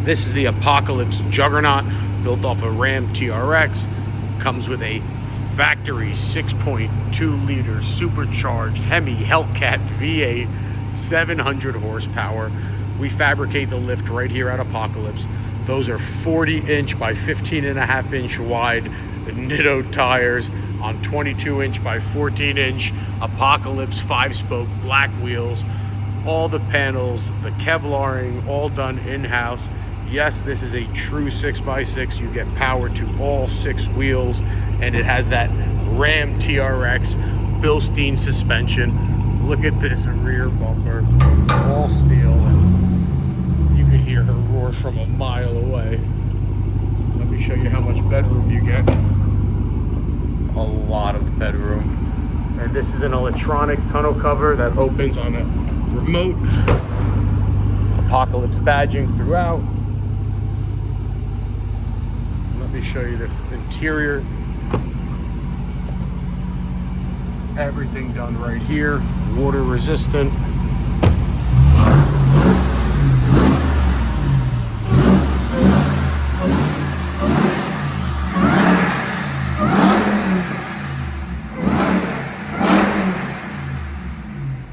This is the Apocalypse Juggernaut, built off a Ram TRX. Comes with a factory 6.2 liter supercharged Hemi Hellcat V8, 700 horsepower. We fabricate the lift right here at Apocalypse. Those are 40-inch by 15.5-inch wide Nitto tires on 22-inch by 14-inch Apocalypse 5-spoke black wheels. All the panels, the Kevlaring, all done in-house. Yes, this is a true 6x6. You get power to all 6 wheels, and it has that Ram TRX Bilstein suspension. Look at this rear bumper, all steel, and you could hear her roar from a mile away. Let me show you how much bedroom you get. A lot of bedroom. And this is an electronic tonneau cover that opens on a remote. Apocalypse badging throughout. Let me show you this interior. Everything done right here, water resistant.